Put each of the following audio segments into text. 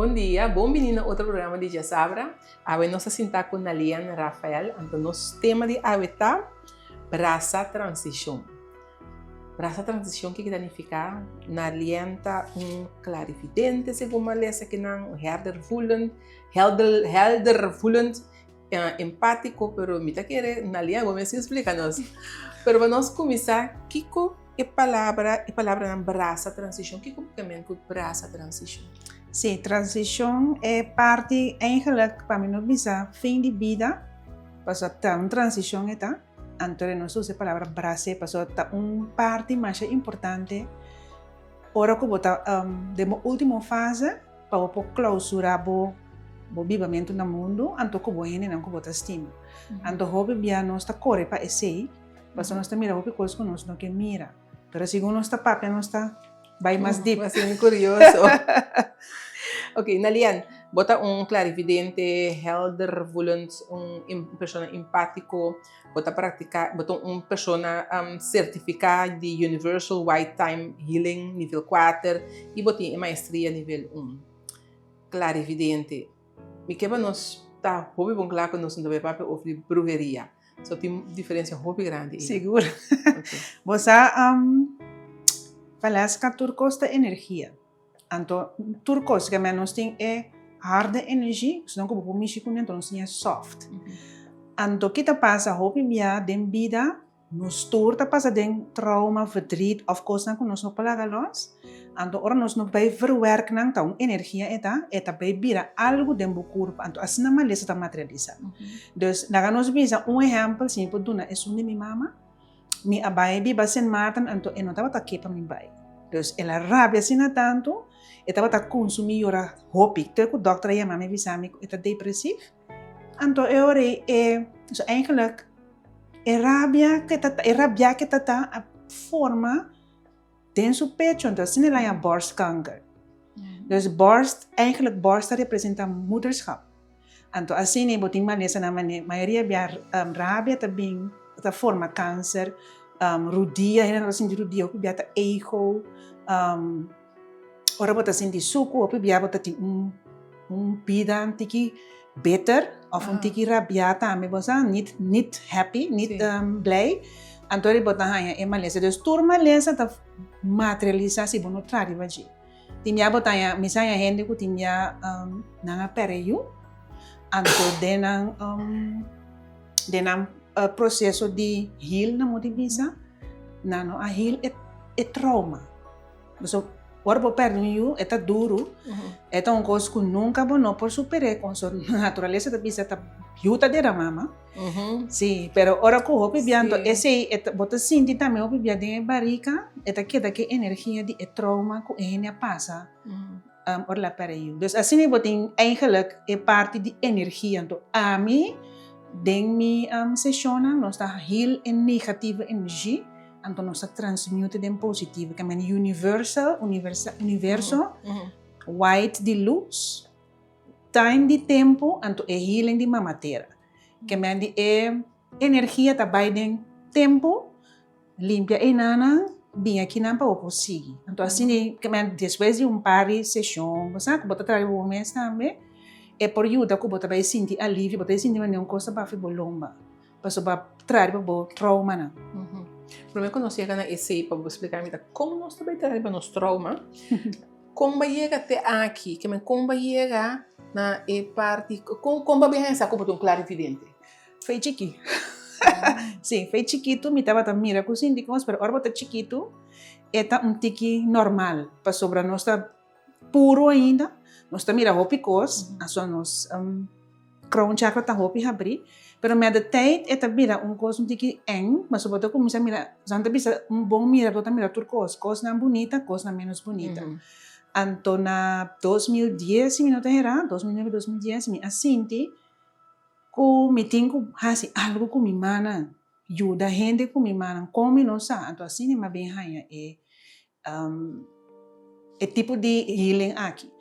Bom dia, bem-vindo a outro programa de Jasabra. Hoje nós estamos com Nalian Rafael, então nosso tema de hoje está Braça Transition. Braça Transition, o que significa? Nalian está clarividente, segundo a lesa que não heldervoelend, empático, pero mita querer, Nalian, vamos explicar-nos. Pero vamos começar, Kiko, a palavra Braça Transition. Kiko, que é Braça Transition? Sim, transição é parte, eigenlijk, para mim, não bisa, fim de vida, passou a uma transição, então, nós usamos a palavra braço, passou a parte mais importante, ora que bota, de uma última fase, para clausurar o vivimento no mundo, então que boa não que bota estima. Então, hobby bia nós está corre para esse, passou nós está mira hobby coisas que nós não que mira, mas segundo nós está papel nós está vai mais deep. Vai ser curioso. Ok, Nalian, bota clarividente, heldervoelend, pessoa empático, bota praticar, bota pessoa certificada de Universal White Time Healing nível 4 e bota maestria nível 1. Clarividente. Me quebra nós, tá, hobby bom claro que nós não devemos papel ou bruxeria. Só tem diferença hobby grande. Seguro. Okay. Você falas que turcos da energia. Então, turcos que nós tem é harde energia, senão que o México então nós tem soft. Então, o que está passa hobby minha den vida, nos tour está passa den trauma, verdriet of coisa que nós não palaga los. Então, ora nós não vai verwerk nang então energia eta vai vira algo den bu corpo. Então, assim na maleza está materializar. Dus, naga nós bisa exemplo simples duna é sunni mi mama. Mi abai bi basen matan anto eno tava ta kepa mi bai. Dus ela rabia sina tanto, e tava ta consumir ora hopi. Ter que o dokter ja mami bisami eta depressief. Anto e ore so eigenlijk rabia que tata a forma den su pecho, então sine la ja borstkanker. Dus eigenlijk borst representa moederschap. Anto assim boting malesa na maioria bia rabia tabing ta forma câncer, rodia, ainda não senti rodia, o biata ego, ora bota senti suco, o biata bota ti vida tiki beter, of tiki rabiata, me bosa niet happy, niet blij, antori bota hanya e malesa, dus tur malesa ta materializatie bono trari vaji. Timia bota ya misalnya hende ku timia nanga pereyu, anto denang processo de heal na motivisa, nano a heal é trauma. So, ora por perto you é duro, é coisa que nunca bono por superar com sua natureza da bisa tá yuta de la mama. Sim, pero ora que hopi biando esse bota sinti também hopi biando em barriga, é que energia de trauma que ene passa. Ora lá para you. Dus assim botin eigenlijk é parte de energia, então a mim den mi sessiona nós está heal en negativa energia, então nós está transmute den positiva, que é universo, white de luz, time de tempo, então é healing de mamateira, que é energia também den tempo, limpia enana, bem aqui não para conseguir, então assim que depois de par de sessão, você que bota trabalho o mês também. É por ajuda que você vai sentir alívio, você vai sentir uma coisa para ficar lomba, para você trazer para o trauma. Primeiro, quando chega na ECI, para explicar como nós também trazemos para nosso trauma, como vai chegar até aqui, como vai chegar na parte, como vai pensar como um clarividente? Foi chiquito. Sim, foi chiquito, me estava também mira com os indicos, mas agora está chiquito, é tiki normal, para sobre nós está puro ainda. Nós também mira hopicos, a nós crown chakra tá hopi abrir, pero me da tijd é mira coisa que eng, mas sobre todo começa mira, já bisa bom mira, bota mira turcos, coisa não bonita, coisa não menos bonita. Então na 2010, se me não errar, 2009, 2010, me assinti, que me tenho assim algo com minha mana, ajuda gente com minha mana, como não sabe, então assim me bem raia é tipo de healing aqui.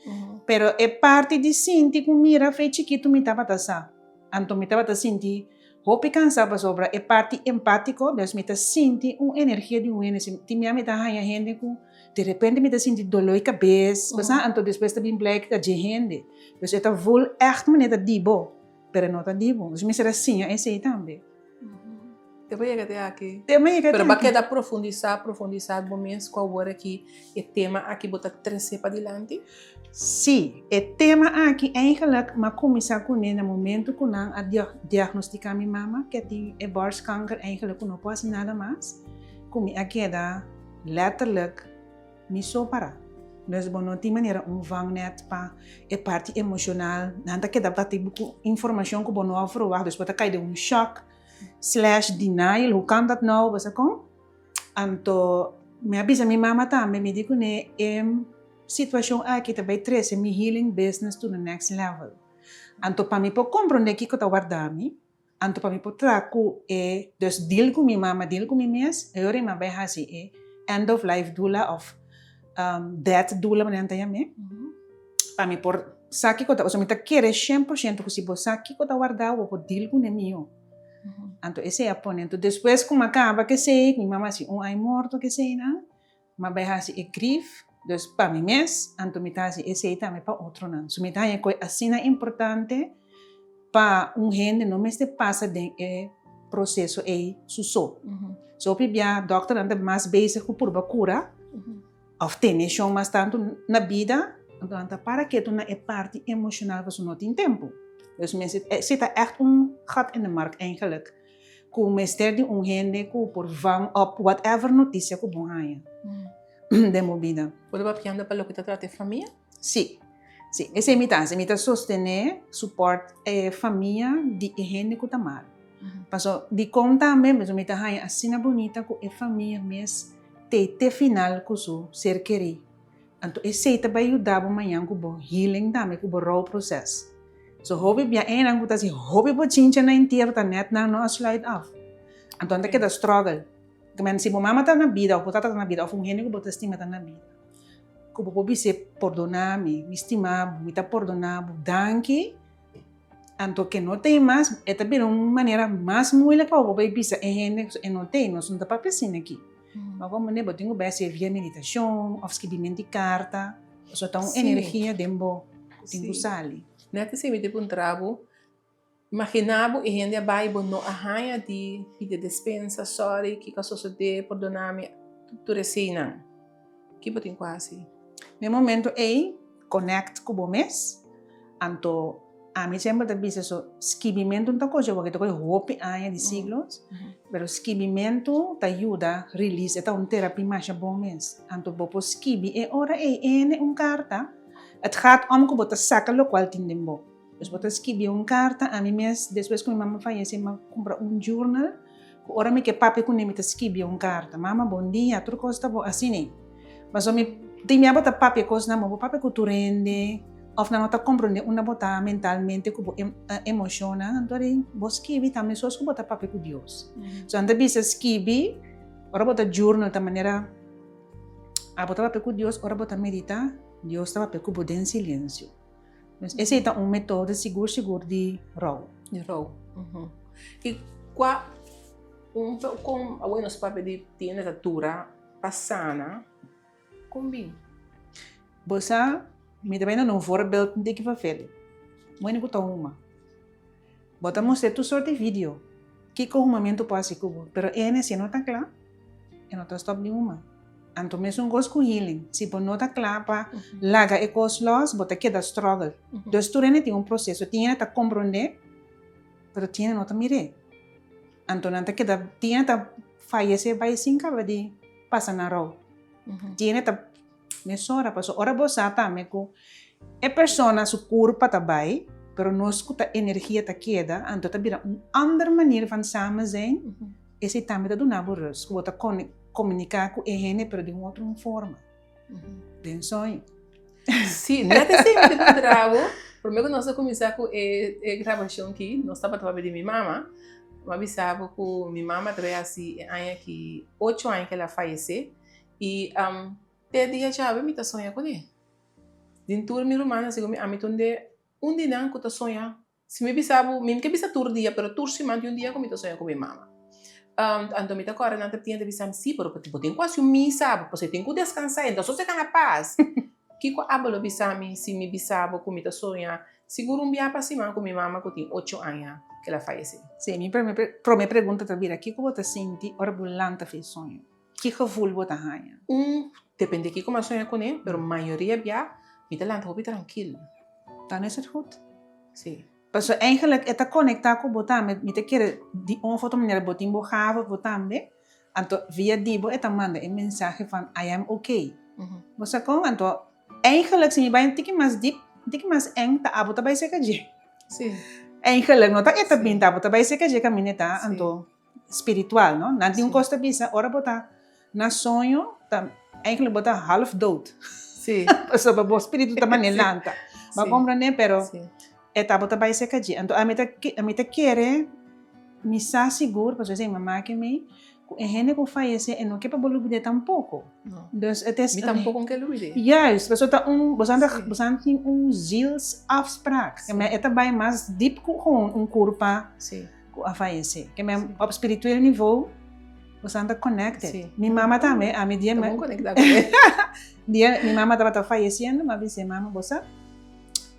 Pero é parte de sentir que mira fez chiquito me estava passando. Então me estava sentir hopi cansava sobre é parte empático, Deus me está sentir uma energia de um ene, se me está raia gente com de repente me sinto dolor de cabeça, então depois também blij dat je hende. Dus het voel echt me net dibo, pero não tá dibo. Dus me será assim, esse aí também. Depois chega até aqui. Também é que Pero para quedar profundizar, bom mesmo qual hora que o tema aqui botar trazer para adiante. Sim, o tema aqui eigenlijk, maar começar com no momento que não a diagnosticar minha mama que tem borstkanker, eigenlijk não pode nada mais. Como aqui dá letterlijk me sopara. Dus não tem maneira vangnet para a parte emocional, nada que dá para ter informação que não verwacht, dus wat cair de shock / denial, hoe kan dat nou, was kom? Anto me avisa minha mama também, me digo né situação aqui também traz mi healing business to the next level. Anto para mim por compreender que eu guardami, anto para mim por traco dus deal com minha mama, deal com minha mes, eu ore vai hasi end of life doula of death doula manenta ya me. Para mim por saki ko ta, o me ta querer 100% que se você saki ko ta guardar o por deal com meu. Anto esse é a ponto. Depois como acaba que sei, minha mama se ai morto que sei na, mas vai hasi grief. Dus para mim mes, anto me tá esse também para outro não. So me tá é assim é importante para gente não me se passa de processo suso. So pibia doctor anda mais bezig por cura. Of tem show mais tanto na vida, então para que tu na parte emocional você não tem tempo. Dus mensen zit echt gat in de markt eigenlijk. Como mestre de gente que por vang op whatever notícia que bom haja. De movida. Pode papiando para lo que trata de família? Sim. Sim, essa é a mita sostener, support família de gente que tá mal. Paso de conta mesmo, mita haja assim bonita que a família mes te final que o ser querer. Então esse vai ajudar amanhã com o healing também, com o raw processo. So hobby bia ang buta si hobby bo chincha na inteiro ta net na no slide off. Então anda que da struggle. Kemen si mo mama ta na vida o puta ta na vida o fungene ko bota estima ta na vida. Ko bo se perdonar me estimar, me ta perdonar, danke. Anto que no tem mais, é também uma maneira mais muita para o bebê bisa e não tem, nós não dá para pensar aqui. Mas como né, botinho bem via meditação, ou escrevimento de carta, só tão energia dembo, tenho sali. Net se me tipo trabo, imaginava e gente vai no arranha de despensa, sorry, que caso se de perdonar-me, tu resina. Que botinho quase. No momento connect com o mês, anto a mim sempre da bisa so esquibimento não coisa porque tu coi hope aia de siglos, pero esquibimento te ajuda release eta terapia mais bom mês. Anto bopo esquibi ora carta. Het gaat om que você saca lo qual tem dembo. Dus você escreve carta a mim mesmo, depois que minha mãe falece, eu compra jornal. Ora me que papi com nem escreve carta. Mama bom dia, tudo costa bo assim nem. Mas o me tem minha bota papi coisa na mão, papi que tu rende, of na nota compreende uma bota mentalmente que emociona, então aí você escreve também só que bota papi com Deus. So anda bisa escreve, ora bota jornal da maneira a bota papi com Deus, ora bota meditar. Deus estava preocupado em silêncio. Mas esse é um método seguro de raw. De raw. E qual com a buenos papel de tiene tatura passana combina. Você me também não voorbeeld de que vai Muito que uma. Bota mostrar tu sorte vídeo. Que com um momento passa cubo, pero se não está claro, não está stop nenhuma. Anto mesmo gosto healing. Se por não está claro, laga e cos los, bota que da struggle. Dus tu tem processo, tinha que compreender, pero tinha não tá mire. Anto não tá que da tinha tá fallecer vai sim acaba de passar na rua. Tinha tá mesora passou ora bosa tá me ko e persona su corpo tá bai, pero não escuta energia tá queda, anto tá vira ander manier van samen zijn. Esse também tá do nabo rus, bota comunicar com ele, pero de outra forma. De sonho. Sim, não é sempre de trabalho. Primeiro nós começamos com a gravação aqui, nós estávamos falando de minha mama, mas avisava que minha mama teve assim, que 8 anos que ela faleceu, e até dia já eu me tá sonhando com ele. Dentro minha irmã, assim, a mim onde dia não que eu sonhando, se me avisava, mesmo que avisa todo dia, pero todo semana um dia que eu me sonhando com minha mama. ando mita corre na tienda bisam si, pero tipo tem quase misa, você tem que descansar, então só você na paz. Kiko abalo bisami, se me bisabo com mita sonha, seguro dia para cima com minha mama que tem 8 anos que ela faleceu. Sim, me pergunta também, o que você sente hora bulanta fez sonho? Que gevoel você ganha? Depende de como sonha com ele, mas a maioria bia, mita lanta hopi tranquilo. Dan is het goed. Sim. Dus eigenlijk het connectar com botar met querer die foto meneer botin bogava botambe, anto via dibo eta manda een mensagem van I am okay. Você com anto eigenlijk zie je bij een tikje mas eng ta abota bij zeker je. Sim. Eigenlijk no ta eta binta abota bij zeker je camineta anto spiritual, no? Nanti costa bisa ora bota na sonho ta eigenlijk bota half dood. Sim. So babo espírito ta manelanta. Ma comprende pero Sim. Etapa também se caji. Então a meta quer me sa seguro, porque assim mamãe que me a gente que faz é não que para bolubide tampouco. Então het is tampouco que lubide. Juist, você tá você tem zielsafspraak. Que me é também mais diep gewoon curva. Sim. A faz que me op spiritueel niveau você anda connected. Minha mama também, a minha mãe conectada com ele. Minha mama estava falecendo, mas disse mama você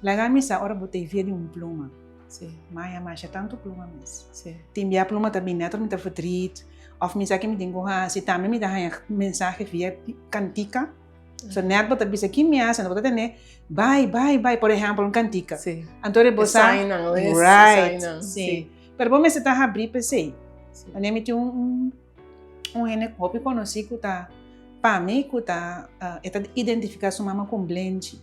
Laga misa ora botei via de pluma. Sim. Mas é tanto pluma mesmo. Sim. Tem a pluma também neto me tá verdriet. Of misa que me tenho se também me dá mensagem via cantica. So net bota bisa aqui minha, se não bota né. Bye, por exemplo, cantica. Sim. Antore bossa. Right. Sim. Pero bom se tá abrir PC. Ane me tem ene hopi conheci que tá para mim que tá esta identificar sua mama com blend.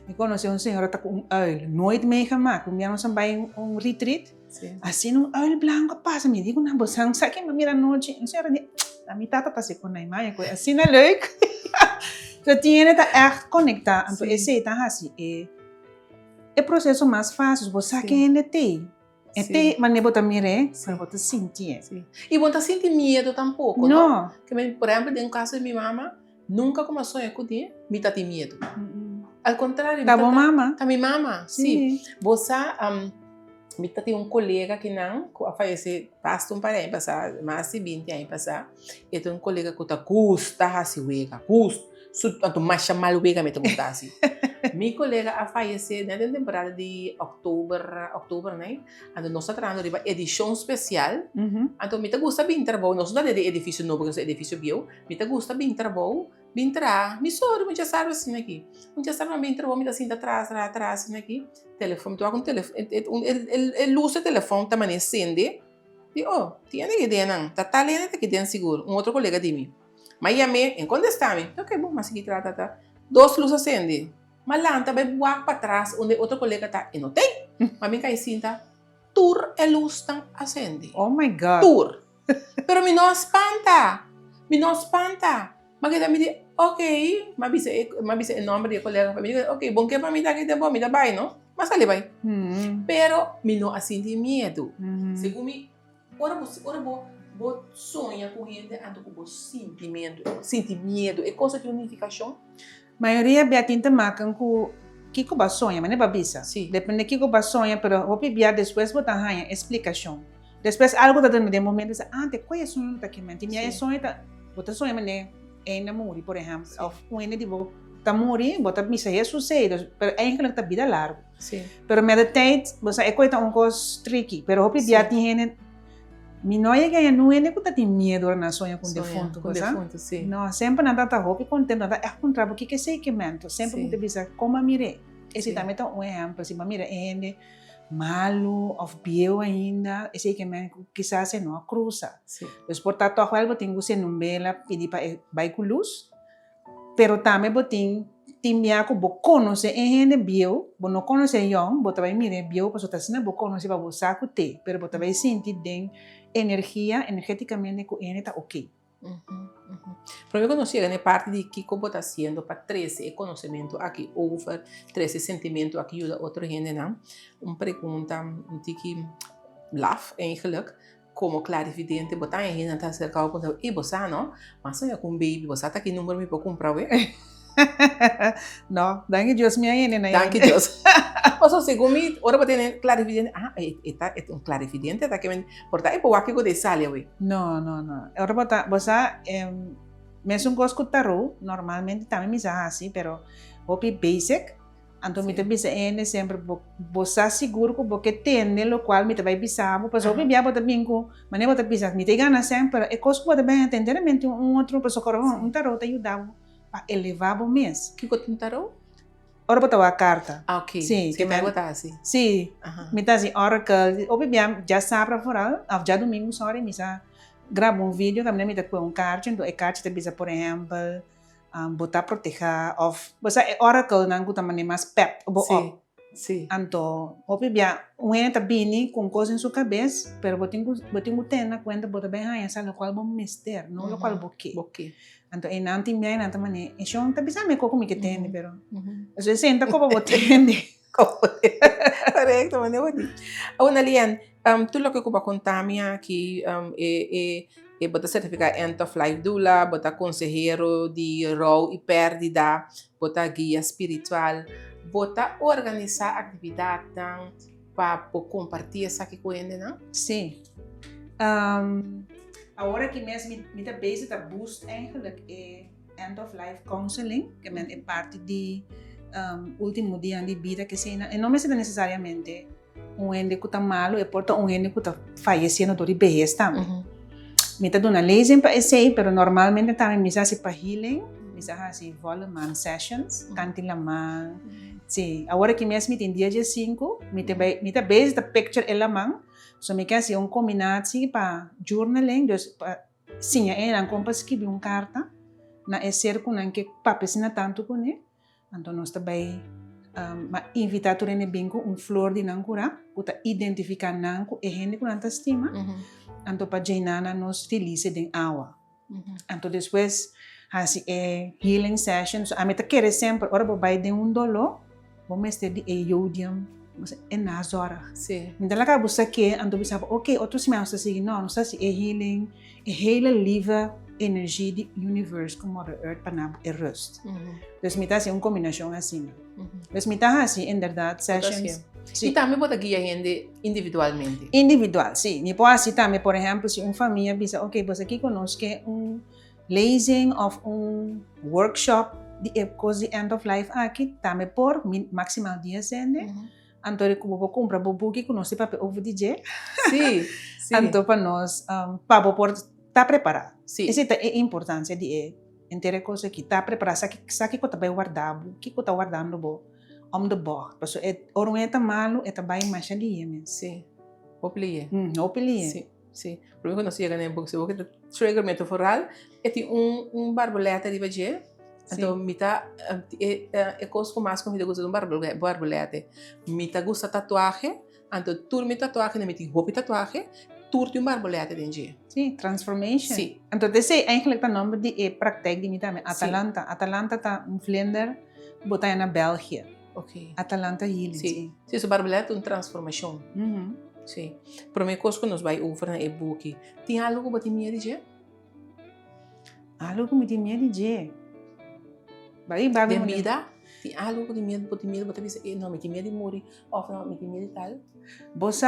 Ik conheci senhora tá com uil, nooit meegemaakt. We gaan bij een retreat. Assim uil blanco passa, me digo na bolsa, sabe que me mira noite. A senhora diz, a minha tata tá se com a imagem, assim é leuk. So tiene tá echt conectar, então esse tá assim é processo mais fácil. Você que ainda tem, mas nem botar mire, para botar sentir. E botar sentir medo tampouco, não? Que por exemplo, no caso de minha mama, nunca começou a acudir, me tá tem medo. Al contrário, tá bom mama? Tá minha mama, sim. Você, me tem colega que não, a fazer basta parente passar, mais de 20 anos passar, e tem colega que tá custa assim wega, custa, tanto mais chamar wega me tem assim. Meu colega a fazer na temporada de outubro, né? Então nós estamos trazendo edição especial. Então me gusta bem trabalho, nós não é de edifício novo, porque é edifício bio, me gusta bem trabalho. Bintra, me soro, me já sabe assim aqui. Me já sabe bem trabalho, me dá assim atrás assim aqui. Telefone, tu com telefone, luz do telefone também acende. E tinha que ter não, tá lendo que tem seguro. Outro colega de mim. Mas me, enquanto está me, ok, bom, mas aqui tá. 2 luzes acende. Mas lá tá bem buac para trás, onde outro colega tá e não tem. Mas me cai cinta, tur a luz tá acende. Oh my God. Tur. Pero me não espanta. Mas que me diz, ok, mas bisa o nome do colega, me diz, ok, bom que para mim tá aqui, bom, me dá bem, não? Mas ali vai. Pero me não assim de medo. Segundo me, ora vou sonha com gente, ando com sentimento, é coisa de unificação. Maioria beatinta marcam com Kiko ba sonha, mas não é bisa. Depende de Kiko ba sonha, pero hopi bia depois botar ranha explicação. Depois algo tá dando de momento, ante qual é sonho tá aqui, mente minha sonho tá, botar sonho mas né ainda morre, por exemplo, ou um ainda de boa, tá morrer, botar missa é sucede, pero eigenlijk tá vida largo. Pero meditate, você é coisa coisa tricky, pero hopi bia tem Minoia ganha não é nem que tem medo na sonha com defunto, sim. Não, sempre nada tá hopi contente, nada é contra o que é sentimento, sempre que te bisa como mire. Esse também tá exemplo, se mira ainda malo of bieu ainda, esse que quizás se não cruza. Pues por tanto, algo tenho se não bela pedir para vai com luz, pero também botin timia ko bo conhece ainda bieu, bo não conhece young, bo também mire bieu, pues tá sendo bo conhece para bo saco te, pero bo também sentir den energeticamente que ainda tá ok. Pero eu conheci a parte de que como está sendo para 13 conhecimento aqui over 13 sentimento aqui ajuda outra gente não pergunta que laf eigenlijk como clarividente botar em gente tá cercado com e você não mas sonha com baby você tá aqui número me para comprar não danke Deus minha ainda danke Deus O sea, según mi, ahora va a tener clarividente. Esta es un clarividente, esta que me porta y pues aquí de sale, güey. No. Ahora bosa mesmo gosto tarot, normalmente também me assim, pero hopi basic. Então me bisa ene sempre bosa seguro que porque tem lo qual me vai bisa, mas hopi bia bota bingo, mas bota bisa, me tem gana sempre, e coisa bota bem entender mente outro pessoa que tarot te ajuda a elevar o mês. Que coisa tarot? Ora bota a carta. Ok. Sim, que vai botar assim. Sim. Me tá assim, oracle, hopi bia já sabe para fora, já domingo sorry, me sa gravo um vídeo, também me dá um card, então a carta te bisa, por exemplo, botar proteger, ou você oracle não também mais pep, sim. Então, hoje bia, tá bem com coisa em sua cabeça, pero botinho ter na conta, botar bem aí, essa local bom mister, não local boque. Então, e não tem mais nada mané, e só tá bisa me como que tem, pero, às vezes senta como botende. Correcto, mané bonito. Una Lian, tu lo que ocupa contar-me aqui bota certificado End of Life Doula, bota consejero de rol e pérdida, bota guia espiritual, bota organizar atividade para compartilhar essa que conhece, não? Sim. Agora que mesmo me tá bezig dat boost eigenlijk End of Life Counseling, que é parte de último dia de vida que se e não necessita necessariamente ende que está malo e porta ende que está falecendo de vejez também. Me tá dando lezen para esse, pero normalmente também me faz para healing, me faz assim volume sessions, cantilaman. Sim, agora que mesmo tem dia 5, me tá base da picture elaman, so me quer assim combinação para journaling, dus sim, não compas escrever carta na ser com que papel sina tanto com né. Então nós também invitar tu rene bingo flor de nancura, que identificar nanco e gente com tanta estima. Então para Jainana nos release de água. Então depois assim healing sessions, a meta querer sempre, ora vai de dolor, vamos ter de iodium, nas horas. Sim. Então lá que você quer, então você sabe, ok, outros me acham assim, não sei se healing, hele livre energia do universo como a Earth para a rust. Dus me tá assim combinação assim. Dus me tá assim, em verdade, sessions. E também bota guia gente individualmente. Individual, sim. Me pode assim também, por exemplo, se uma família diz, ok, você aqui conosco leasing of workshop de coisa de end of life aqui também por maximal dia sende. Então eu vou comprar book conosco para over DJ. Sim. Então para nós para por tá preparado. Sim. Essa é a importância de entender coisa que tá preparado, sabe que eu também guardado, que eu tá guardando bo de boa. Porque é tá malo, é também mais ali mesmo. Sim. Oplie. Oplie. Sim. Por exemplo, nós chegamos em boxe, porque trigger metaforal é barboleta de badia. Então, mita coisa com mais comida gosta de barboleta. Mita gosta tatuagem, então tur mi tatuagem, mita roupa tatuagem. Turte barboleta dentro. Sim, transformation. Sim. Então, esse é eigenlijk o nome de praktijk die também. Atalanta. Sim. Atalanta está Vlinder, botar na Bélgica. Ok. Atalanta Healing. Sim. Sim, essa barboleta é uma transformação. Sim. Para mim, coisa que nós vai over na e-book, tem algo que você me dizer? Algo que me tem dizer? Vai, de vida? Tem algo que você me dizer? Não, me tem medo de morrer. Ou não, me tem medo de tal? Você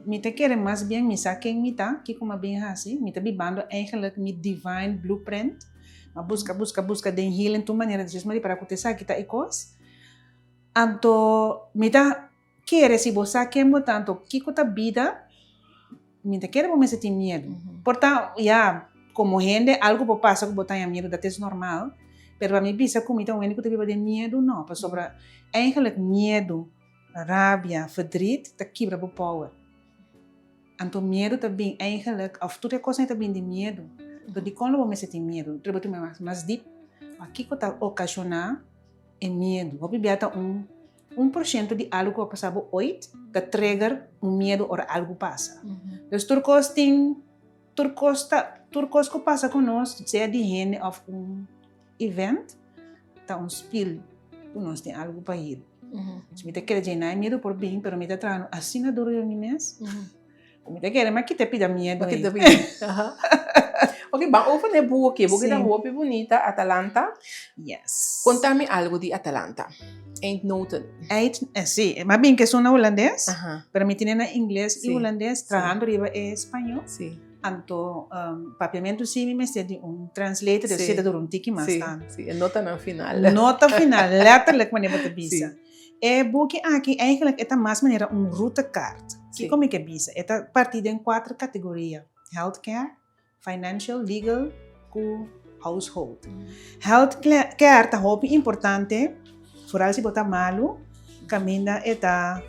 me te quer mais bem me saque me tá que como bem assim me te bibando eigenlijk me divine blueprint mas busca de healing tu maneira de Jesus para acontecer que tá ecos então me tá quer se você quer tanto que tá vida me te quer me sentir medo portanto como gente algo passa que botar medo da é normal pero para mim bisa como então o único que te de medo não para sobre eigenlijk medo rabia, verdriet, dat quebra o power. Então, medo também, eigenlijk, of tudo é coisa também de medo. Então, de quando você tem medo, treba tu mais deep, aqui que está ocasionar é medo. Vou beber até 1% de algo que passava 8, que trigger medo ou algo passa. Então, turcos que passa conosco, seja de gente of event, tá spill, nós tem algo para ir. Me te quer llenar medo por bem, pero me te traen assim na dor de mim mesmo. Me te quer, mas que te pida medo. Que te pida. Ok, vamos a fazer book, porque da roupa bonita, Atalanta. Yes. Contame algo de Atalanta. Eindnoten. Sí, más bien que son holandés, Ajá. pero me tienen en inglés y Sí, holandés, sí. trabajando arriba en español. Sí. Anto, papiamento sí, me sted un translator, Sí. zit er een tiki maar Sí, staan. sí, en nota al final. Nota final, letterlijk wanneer we te bisa. Sí. Boekje aqui, eigenlijk, het mas maneira een routekaart. Sí. Que como é que bisa? Het partida em 4 categorias. Healthcare, financial, legal, cu household. Healthcare tá hobby importante, vooral se botar malo, caminha eta...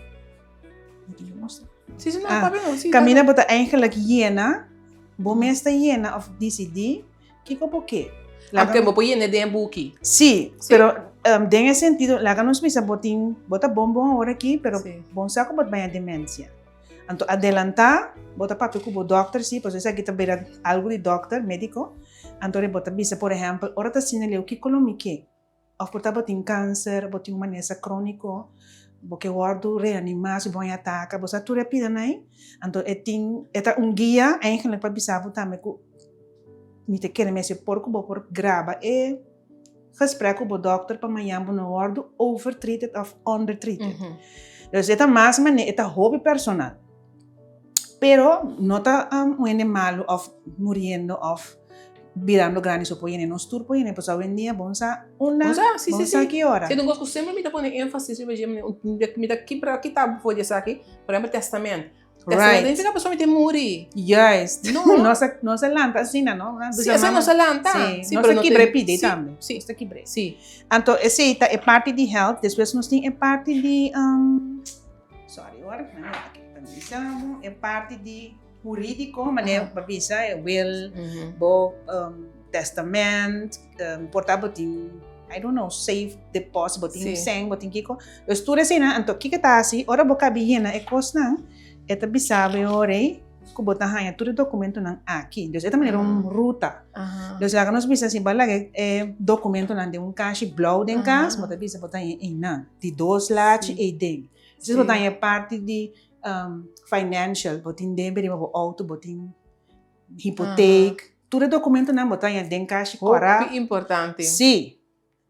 Sí, sí, no, está bien. Sí, Caminha botar eigenlijk jena, bomesta jena of DCD, kiko po que? Aunque vos puedes ir de buki. Sí, Sí. pero en ese sentido, la ganamos bisa botin, bota bombom ahora aquí, pero Sí. bom saco bot banha demencia. Anto adelantar, bota papi cubo doctor, sí, pues esa kita bera algo de doctor, médico. Anto re bota bisa, por ejemplo, ora ta sineleu que colomique. Of porta botin câncer, botin uma nessa crônico, porque guardo reanimar, se bom ataca, bosa tu repida nai. Anto etin, eta guia, eigenlijk pa bisa bota me ku niet kennen mensen porco por graba e gesprek op de dokter pa mayambo no worden overtreated of undertreated. Dus esta más maneira, esta hobby personal. Pero no está malo of muriendo of virando grandes o poyene no stur poyene pues hoy en día bonsa una Sí, bonsa sí. que hora. Se não gosto sempre me dá poner ênfase, me dá aqui para aqui tá foi dessa aqui, por exemplo, testamento. Right. Significa a pessoa me tem muri. Yes. No. No se lanta assim, não? Sí, essa não se lanta. Sí, no se quibre pide também. Sí. Se quibre. Sí. Então, essa é parte de health, depois nós temos parte de sorry, agora, é parte de jurídico, maneira para visa, é will, bo testament, portável tem I don't know, safe deposit, botin seng, botin kiko. Dus tudo assim, né? Então, que tá assim, ora boca biena é coisa, eta bisabe ore, ko botan hanya tudo documento nang aqui. Dus eta maneira ruta. Dus lá nós bisa assim, bala documento nang de caixa blauw den cas, bota bisa botan na, de 2 laat e ding. Dus botan é parte de financial, botin debere bo auto, botin hipoteca, tudo documento nang botan den caixa cora. Importante. Sim.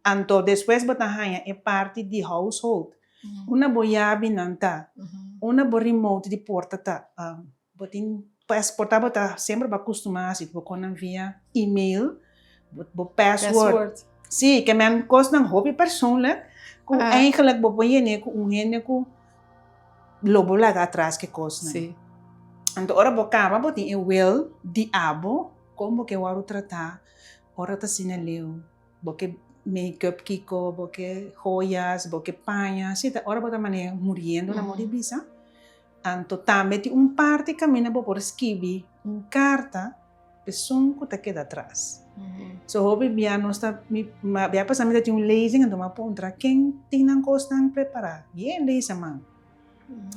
Então, depois botar é parte de household. Uma boiabe nanta, uma bo remote de porta tá, botin passportar botar sempre ba acostumar se botar via e-mail, bo password. Sim, que men kost ng hobby persoonlijk, ku eigenlijk bo boyene ku hene ku lobo laga atrás que kost. Sim. Então, ora bo kama botin will di abo, como que waru tratar, ora ta sinaleu, porque make-up kiko, porque joias, porque pañas, sí, ahora bota maneira muriendo na moribisa. Anto também tem parte caminha por escrever carta, pessoa que tá queda atrás. So hobby bia não está bia passamento tem lezing então ma pontra quem tem não costan preparar. Bien leza man.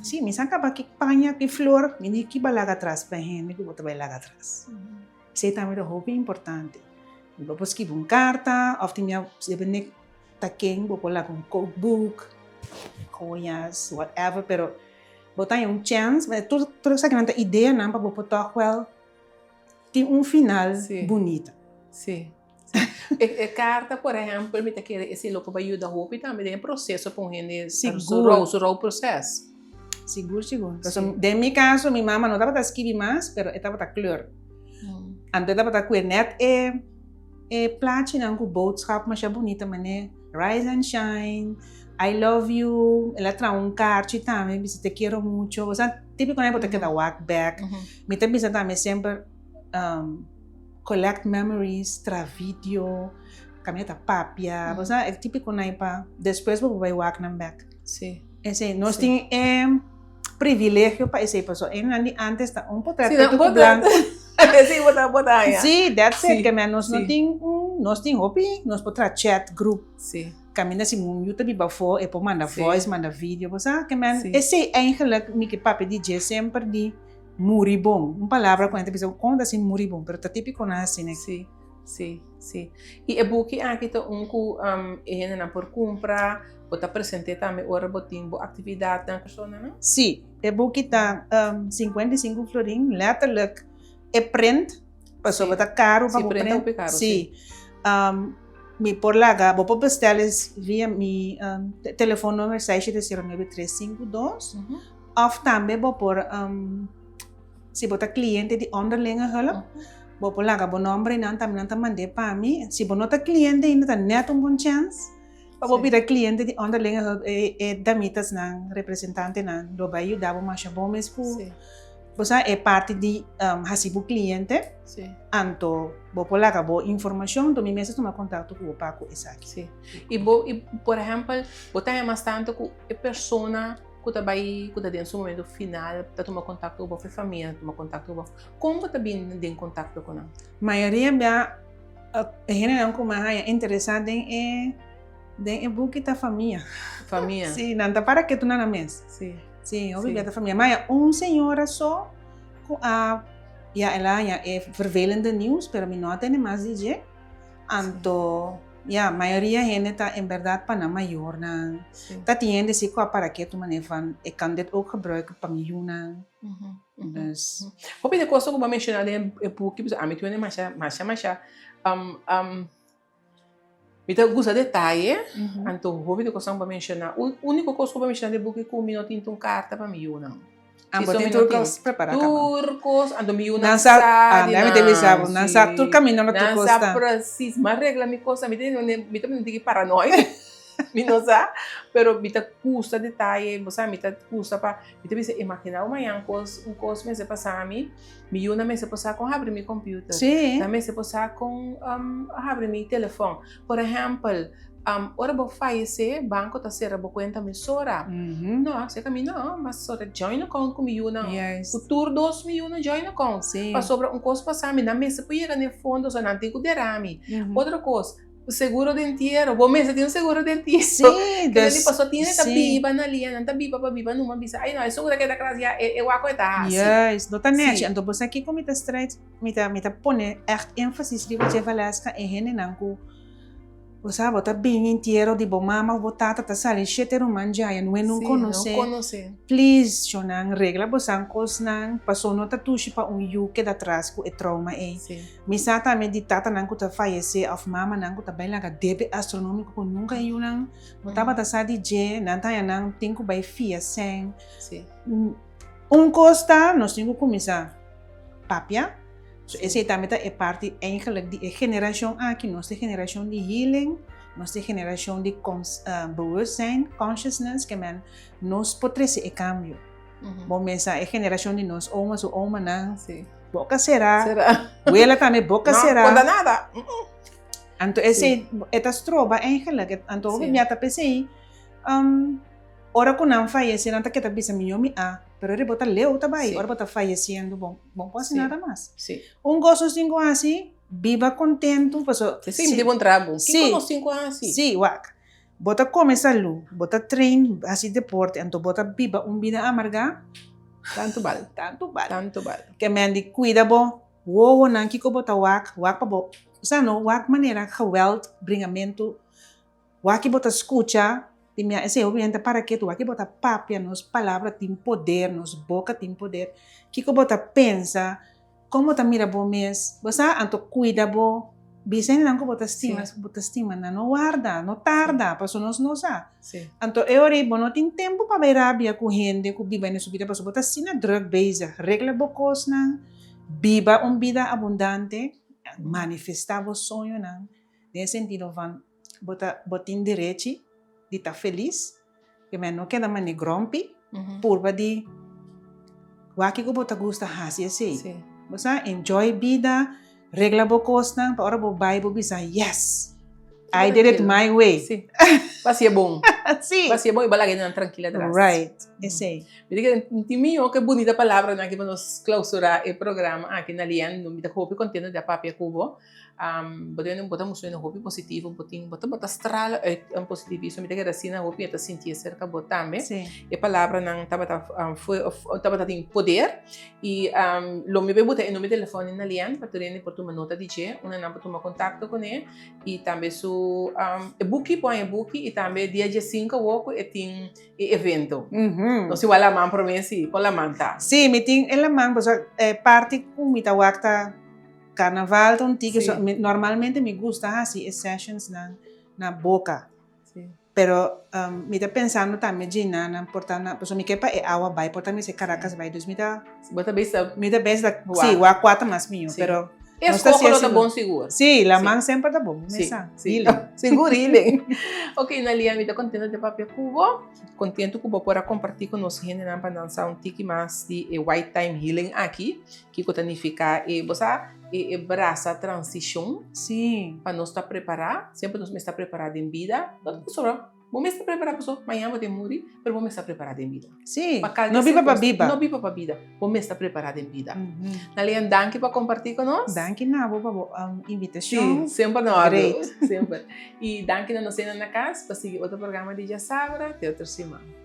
Sim, me saca para que paña, que flor, me que balaga atrás para gente que bota balaga atrás. Sei também é hobby importante. Vou escrever carta, of tinha sebenek taking, vou colar cookbook, joias, whatever, pero botar chance, mas tudo essa grande ideia não para botar well, tem final bonito. Sim. Carta, por exemplo, me que esse louco vai ajudar o também tem processo para gente seguro o processo. Seguro. De meu caso, minha mãe não estava a escrever mais, pero estava a cleur. Antes estava a cleur net plaatje na een boodschap, maar ja bonita mané, rise and shine, I love you, ela traz kaartje também, bisa te quero mucho, o sea, típico na época que da walk back, me também bisa também sempre collect memories, tra video, caminhata papia, o sea, é típico na época, depois vou vai walk na back. Sim. Esse nós tem privilégio para esse pessoa, antes tá portrait branco. Sim, botar aí. Sim, that's it. Que nós não tem hobby, nós podemos chat group. Sim. Caminha assim no YouTube bafo, e pode mandar voice, mandar vídeo, você que esse eigenlijk me que papi DJ sempre de muribom. Palavra quando a pessoa conta assim muribom, pero tá típico na assim, né? Sim. E é buki aqui tá é na por compra, bota presente também ora botim atividade da pessoa, não? Sim, é buki tá 55 florin, letterlijk é print, pessoa tá caro para print. Sim. mi por laga, vou bestellen via mi telefoonnummer 609-352. Of também vou por se botar cliente de onderlinge hulp, vou por laga, vou nombre não também não mandei para mim. Se vou notar cliente ainda tá net bom chance. Vou pedir cliente de onderlinge hulp e da mitas na representante na do vai ajudar o mais bom mesmo. Você é parte de hasibu cliente. Sim. Anto, vou por lá, vou informação, do mesmo tomar contato com o Paco Isaac. Sim. E por exemplo, você tem bastante com a pessoa que está aí, que está dentro do momento final, está tomando contato com a família, tomar contato com como está bem em contato com ela? A maioria da gente não como é interessada em book da família. Família? Sim, não está para que tu não na mesa. Sim. Sim, obrigada da família. Mas senhora só com ela é vervelende news, pero me não tem mais dizer. Anto, a maioria gente tá em verdade para na maior na. Tá tendo se qual para que tu manevan e kan dit ook gebruiken para me na. Dus. Hoop je de kosten ook maar mentionar in boek, a mim tu nem mais me tá gosta de detalhe, então houve de coisa para mencionar. O único coisa para mencionar de book é que o minuto tem carta para mim não. Tem turcos preparar. Turcos, ando me não sabe, não me deve saber, não sabe tur caminho na turcos. Não sabe precis, mas regla me coisa, me tem que paranoia. Me não sabe, pero me tá custa detalhe, você me tá custa para, me tá pensar imaginar uma coisa me se passar a mim, me uma me se passar com abrir meu computador, também se passar com abrir meu telefone, por exemplo, ora vou fazer banco tá ser vou conta emissora, não, se caminho não, mas só join account com meu não, o tour 2000 não join account, para sobre coisa passar me na mesa para ir no fundo só não tem que derrame, outra coisa o seguro dentieiro, bom mês tem um seguro dentieiro. Sim, que ele passou tinha essa biba na linha, não tá biba para biba numa bisa. Aí não, é seguro que da classe é o acoita. Yes, não tá net. Então você aqui como tá straight, me tá pone echt ênfasis de você valasca e rene nanku. Você bota bem inteiro de bom mama botata tá sali cheteiro manja e não conhece. Please, chonang regla bosan kos nang passou nota tushi pa yu que da trás com e trauma e. Misata meditata nang ku ta fallecer of mama nang ku ta bem laga debe astronômico ku nunca yu nang botaba ta sa DJ nang ta nang tinku bai fia sen. Costa nós temos que começar papia. Esse também é parte eigenlijk de geração aqui, nossa geração de healing, nossa geração de bewustzijn, consciousness, que men nos potrese e cambio. Bom, essa é geração de nós, omas ou oma não, boca será, ela também boca será. Não conta nada. Então esse é trova eigenlijk, então o minha tá pensei, ora que não faz, não tá que tá bisa milhões pero ele bota leu também, ora bota falecendo, bom quase nada mais. Gosto de 5 anos assim, viva contento, passou. Sim, de bom trabalho. Que como 5 anos assim? Sim, wak. Bota começar lu, bota trein, assim deporte, então bota viva vida amarga. Tanto bal. Que mendi cuida bom, não que bota wak pa bo. Sano wak maneira geweld, bringamento, wak bota escucha. Esse obviamente para que tu aqui bota papia nos palavras tem poder, nos boca tem poder. Que bota pensa, como tá mira bom mês, você anto cuida bom, bisen não bota estima, não guarda, não tarda, para nós não sa. Anto eu ori bom não tem tempo para ver rabia com gente, com biba nessa vida, para bota sina drug base, regla bocos na, biba vida abundante, manifestar o sonho na, nesse sentido van bota botin direito de estar feliz, que me não queda mais grumpy, por de o que eu bota gosta assim assim, você enjoy vida, regla bocos na, para o Bible bisa yes, I did it my way, vai ser bom, vai ser bom e balagay na tranquila atrás, right, esse, me diga, que bonita palavra na que vamos clausurar o programa aqui na Lian, no me da hope contendo da papia cubo. Botamos um hopi positivo, bota astral um positivismo, me tem assim na hopi até sentir cerca botame. E palavra não tava tem poder e lo me bota em nome telefone na linha para ter por uma nota de che, uma não para tomar contato com ele e também su e-book põe e-book e também dia de 5 woco e tem evento. Não se vai lá man promessa com la manta. Sim, me tem ela man, porque parte com mita wakta carnaval, tontico, Sí. normalmente me gusta así, sessions na boca. Sí. Pero me está pensando também de nada, portanto, pues me quepa é água vai, portanto me se Caracas vai, dus me está Bota bem sa bem da, Uau. sim, o A4 mais minho, Sim. pero E não está escócolo tá assim, bom seguro. sim, la Sim. man sempre tá bom, Sim, mesa, sim. healing. Seguro, healing. Ok, Nalia, me está contente de papel cubo. Contento que vou poder compartilhar com nós gente para dançar um tique mais de white time healing aqui, que significa você braça transition Sim, para nós estar preparado, sempre nós está preparado em vida. Não pessoa, vamos estar preparado pessoa, amanhã vou ter morrer, mas vamos estar preparado em vida. sim, Para não viva para biba. Não viva para vida, vamos estar preparado em vida. Nalia, danke para compartilhar com nós. Danke na boa invitação. Sim, sempre não. Great. Sempre. E danke na nossa na casa para seguir outro programa de Já Sabra. Até outra semana.